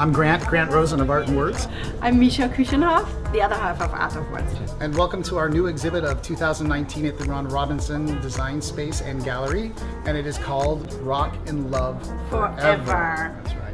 I'm Grant Rosen of Artnwordz. I'm Misha Kuchenhoff, the other half of Artnwordz. And welcome to our new exhibit of 2019 at the Ron Robinson Design Space and Gallery. And it is called Rock and Love Forever. That's right.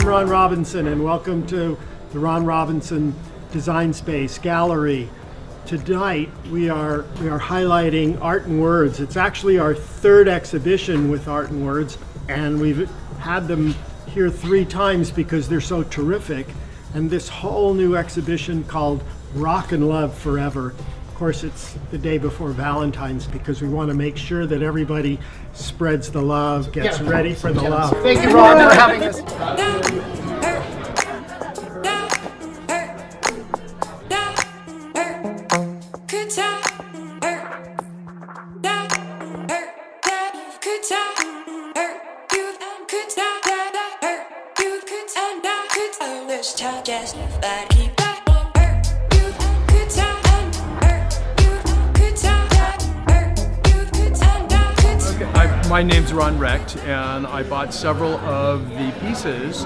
Ron Robinson, and welcome to the Ron Robinson Design Space Gallery. Tonight we are highlighting Artnwordz. It's actually our third exhibition with Artnwordz, and we've had them here 3 times because they're so terrific. And this whole new exhibition called Rock and Love Forever. Of course, it's the day before Valentine's because we want to make sure that everybody spreads the love, gets ready for the love. Thank you, Ron, for having us. My name's Ron Recht, and I bought several of the pieces,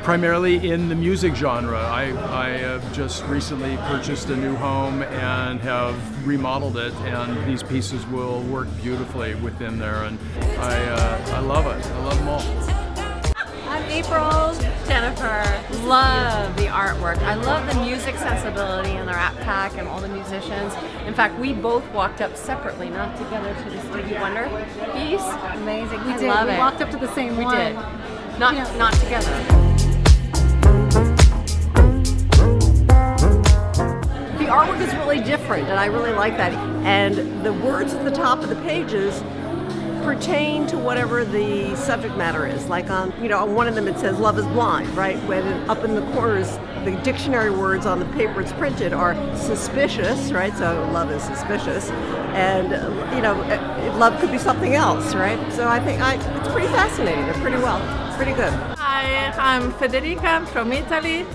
primarily in the music genre. I have just recently purchased a new home and have remodeled it, and these pieces will work beautifully within there, and I love it. I love them all. I'm April. Jennifer. Love the artwork. I love the music sensibility and the Rat Pack and all the musicians. In fact, we both walked up separately, not together, to the Stevie Wonder piece. Amazing. We did. We walked up to the same one. We did. Not together. The artwork is really different, and I really like that. And the words at the top of the pages pertain to whatever the subject matter is. Like on one of them it says love is blind, right? When up in the corners, the dictionary words on the paper it's printed are suspicious, right? So love is suspicious, and love could be something else, right? So I think it's pretty fascinating. They're pretty pretty good. Hi, I'm Federica from Italy,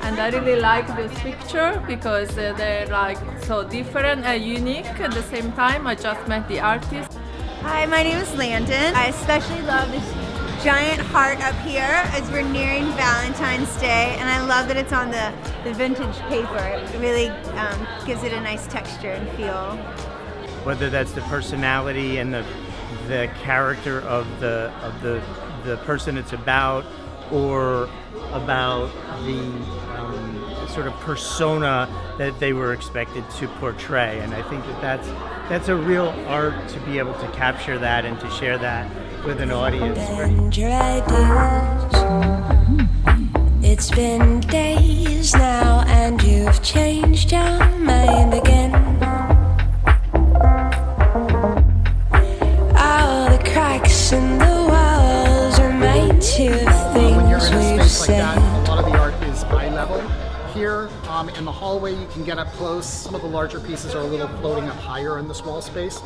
and I really like this picture because they're like so different and unique at the same time. I just met the artist. Hi, my name is Landon. I especially love this giant heart up here as we're nearing Valentine's Day, and I love that it's on the vintage paper. It really gives it a nice texture and feel. Whether that's the personality and the character of the person it's about, or about the sort of persona that they were expected to portray. And I think that's a real art to be able to capture that and to share that with an audience. It's been days now and you've changed your mind again. All the cracks in the walls remind you of things when you're in a we've space like said. that, a lot of the art is eye level. Here in the hallway you can get up close. Some of the larger pieces are a little floating up higher in this wall space,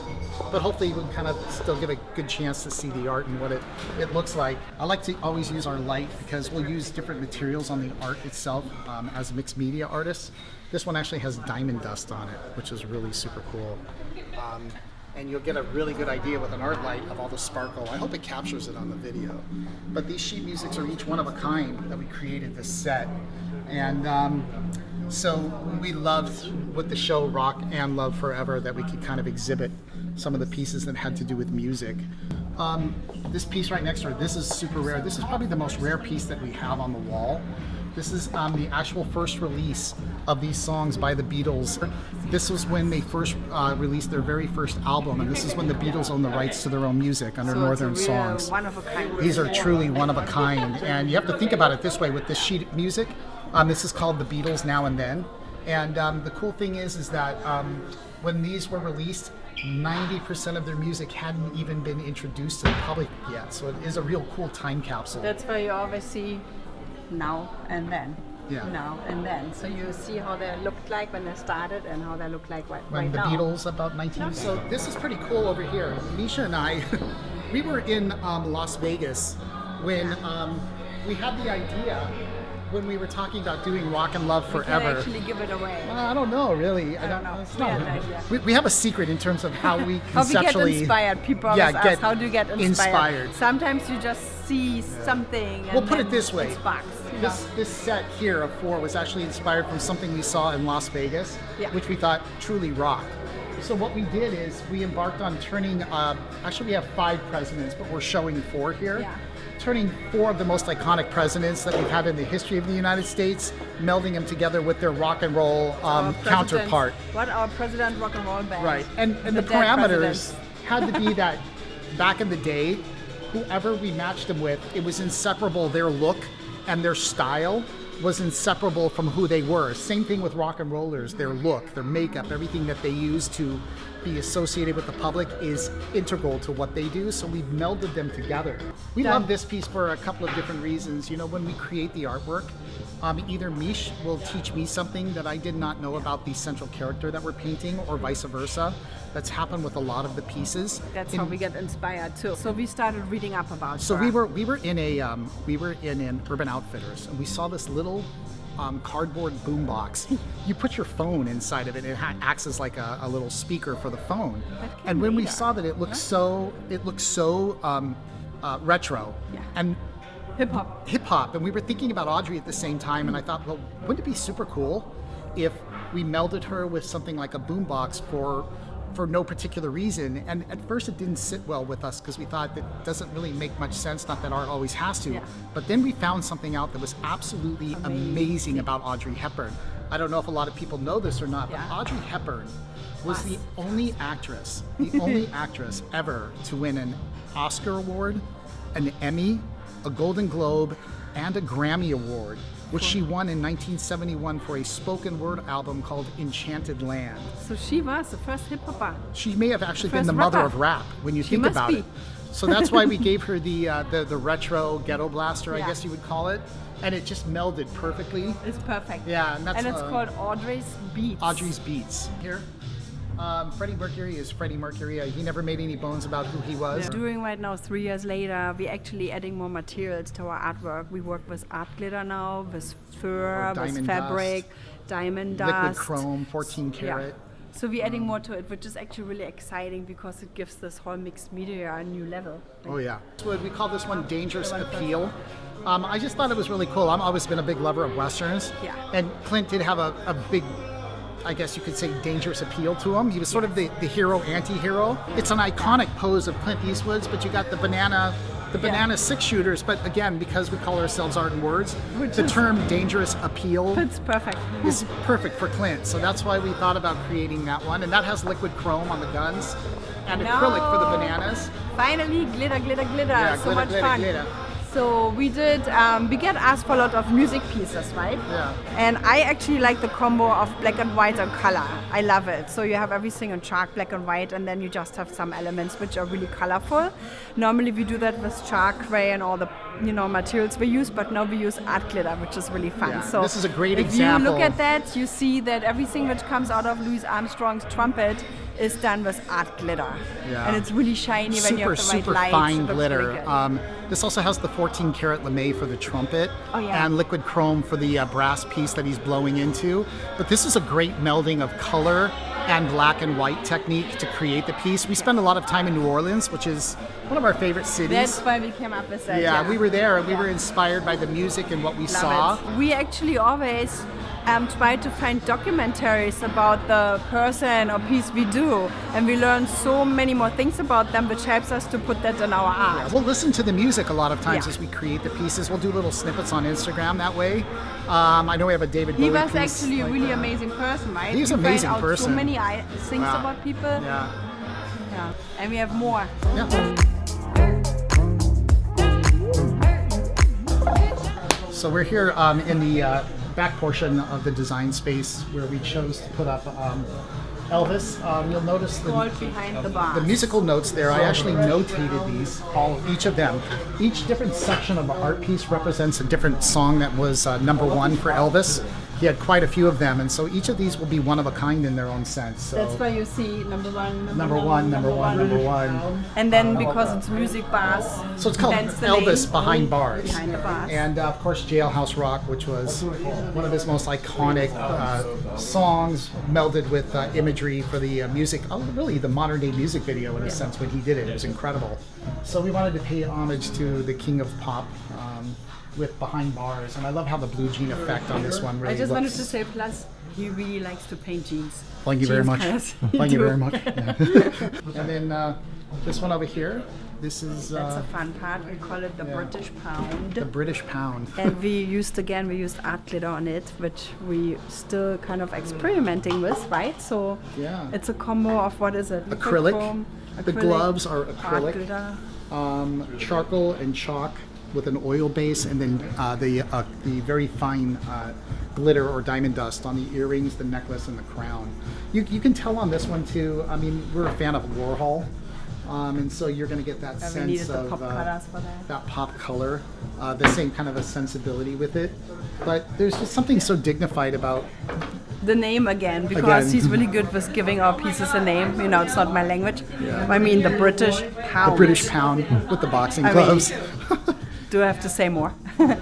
but hopefully you can kind of still give a good chance to see the art and what it looks like. I like to always use our light because we'll use different materials on the art itself as mixed media artists. This one actually has diamond dust on it, which is really super cool. And you'll get a really good idea with an art light of all the sparkle. I hope it captures it on the video. But these sheet musics are each one of a kind that we created this set. And so we loved with the show Rock and Love Forever that we could kind of exhibit some of the pieces that had to do with music. This piece right next to it, this is super rare. This is probably the most rare piece that we have on the wall. This is the actual first release of these songs by the Beatles. This was when they first released their very first album, and this is when the Beatles owned the rights to their own music under Northern Songs. These are truly one of a kind, and you have to think about it this way with this sheet of music. This is called The Beatles Now and Then, and the cool thing is that when these were released, 90% of their music hadn't even been introduced to the public yet, so it is a real cool time capsule. That's why you always see now and then. Yeah. Now and then. So you see how they looked like when they started and how they look like right when the now. Beatles about 19. So this is pretty cool over here. Misha and I, we were in Las Vegas when we had the idea when we were talking about doing Rock and Love We Forever. can actually give it away. I don't know, really. I don't know. It's We had not- an idea. we have a secret in terms of how we How we get conceptually. inspired. People Yeah, always ask, get how do you get inspired? inspired. Sometimes you just see something. And We'll put then it this way. It sparks. You know? This set here of 4 was actually inspired from something we saw in Las Vegas, Yeah. which we thought truly rocked. So what we did is we embarked on turning, actually we have 5 presidents, but we're showing 4 here. Yeah. Turning 4 of the most iconic presidents that we've had in the history of the United States, melding them together with their rock and roll Our counterpart. president- What our president rock and roll band. Right, and the dead parameters presidents. had to be that back in the day, whoever we matched them with, it was inseparable. Their look and their style was inseparable from who they were. Same thing with rock and rollers. Their look, their makeup, everything that they use to be associated with the public is integral to what they do. So we've melded them together. We love this piece for a couple of different reasons. You know, when we create the artwork, either Mish will teach me something that I did not know about the central character that we're painting, or vice versa. That's happened with a lot of the pieces. That's how we get inspired too. So we started reading up about So her. we were in an Urban Outfitters, and we saw this little cardboard boombox. You put your phone inside of it, and it acts as like a little speaker for the phone. And when we saw that, it looked so retro, Yeah. and hip hop. hip hop, and we were thinking about Audrey at the same time, and I thought, well, wouldn't it be super cool if we melded her with something like a boombox for no particular reason? And at first it didn't sit well with us because we thought that doesn't really make much sense, not that art always has to. Yeah. But then we found something out that was absolutely amazing about Audrey Hepburn. I don't know if a lot of people know this or not, but Yeah. Audrey Hepburn was the only actress ever to win an Oscar award, an Emmy, a Golden Globe, and a Grammy Award, which she won in 1971 for a spoken word album called Enchanted Land. So she was the first hip hopper. She may have actually been First the mother rapper. of rap when you She think must about be. it. So that's why we gave her the retro ghetto blaster, I Yeah. guess you would call it, and it just melded perfectly. It's perfect. Yeah, and that's it's called Audrey's Beats. Audrey's Beats. Here, Freddie Mercury is Freddie Mercury. He never made any bones about who he was. Doing right now, 3 years later, we're actually adding more materials to our artwork. We work with art glitter now, with fur, with diamond fabric, dust. diamond Liquid dust. chrome, 14 karat. So we're adding more to it, which is actually really exciting because it gives this whole mixed media a new level. Oh yeah. So we call this one Dangerous Appeal. I just thought it was really cool. I've always been a big lover of Westerns. Yeah. And Clint did have a big, I guess you could say, dangerous appeal to him. He was sort of the hero, anti-hero. It's an iconic pose of Clint Eastwood's, but you got the banana 6-shooters. But again, because we call ourselves Artnwordz, the term dangerous appeal It's perfect. is perfect for Clint. So that's why we thought about creating that one. And that has liquid chrome on the guns and acrylic for the bananas. Finally, glitter, glitter, glitter. Yeah, so glitter, much glitter, fun. glitter. So we did, we get asked for a lot of music pieces, right? Yeah. And I actually like the combo of black and white and color. I love it. So you have everything in chalk, black and white, and then you just have some elements which are really colorful. Normally we do that with chalk, gray, and all the materials we use, but now we use art glitter, which is really fun. Yeah, So this is a great if example. you look at that, you see that everything which comes out of Louis Armstrong's trumpet is done with art glitter. Yeah. And it's really shiny when you have the right super light. fine It looks glitter. really good. This also has the 14 karat lame for the trumpet, Oh, yeah. and liquid chrome for the brass piece that he's blowing into. But this is a great melding of color and black and white technique to create the piece. We spend a lot of time in New Orleans, which is one of our favorite cities. That's why we came up with that. Yeah, we were there, and we were inspired by the music and what we saw. Love it. We actually always try to find documentaries about the person or piece we do, and we learn so many more things about them, which helps us to put that in our art. We'll listen to the music a lot of times Yeah. as we create the pieces. We'll do little snippets on Instagram that way. I know we have a David Bowie He was piece actually a like really that. amazing person, right? He's We an amazing find out person. so many things Wow. about people. Yeah. Yeah. And we have more. Yeah. So we're here in the back portion of the design space where we chose to put up Elvis. You'll notice Called Behind the Bars. the musical notes there. I actually notated these, each of them. Each different section of the art piece represents a different song that was #1 for Elvis. he had quite a few of them, and so each of these will be one of a kind in their own sense. So That's why you see number one. number one. And then because it's music bars, So it's called that's the Elvis name. Behind Bars. Behind the bars. And of course, Jailhouse Rock, which was one of his most iconic songs, melded with imagery for the music. Oh, really, the modern day music video in a sense when he did it. It was incredible. So we wanted to pay homage to the king of pop. With Behind Bars, and I love how the blue jean effect on this one really I just looks. wanted to say, plus he really likes to paint jeans. Thank you very Jeans much. colours. Thank you Do. very much. Yeah. And then this one over here, this is That's a fun part. We call it the British pound. the British pound. And we used art glitter on it, which we still kind of experimenting with, right? So Yeah. it's a combo of what is it? Liquid Acrylic. chrome, The gloves are art acrylic, glitter. charcoal and chalk with an oil base, and then the very fine glitter or diamond dust on the earrings, the necklace, and the crown. You can tell on this one too. I mean, we're a fan of Warhol, and so you're going to get that And we sense needed the of pop colors for that. pop color, the same kind of a sensibility with it. But there's just something so dignified about The name again, because Again. he's really good with giving our pieces a name. You know, it's not my language. I mean, the British pound. the British pound with the boxing I mean, gloves. Do I have to say more?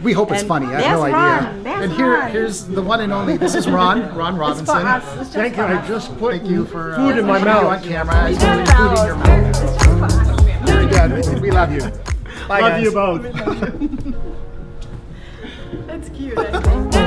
We hope it's And funny. I have there's no idea. Ron, there's And Ron. here's the one and only. This is Ron It's for Robinson. us. It's just Thank you. for I us. just put Thank you for food in my putting you mouth. on camera. It's putting food in your mouth. It's just for us. Very good. We love you. Bye, Love guys. you both. That's cute. I think.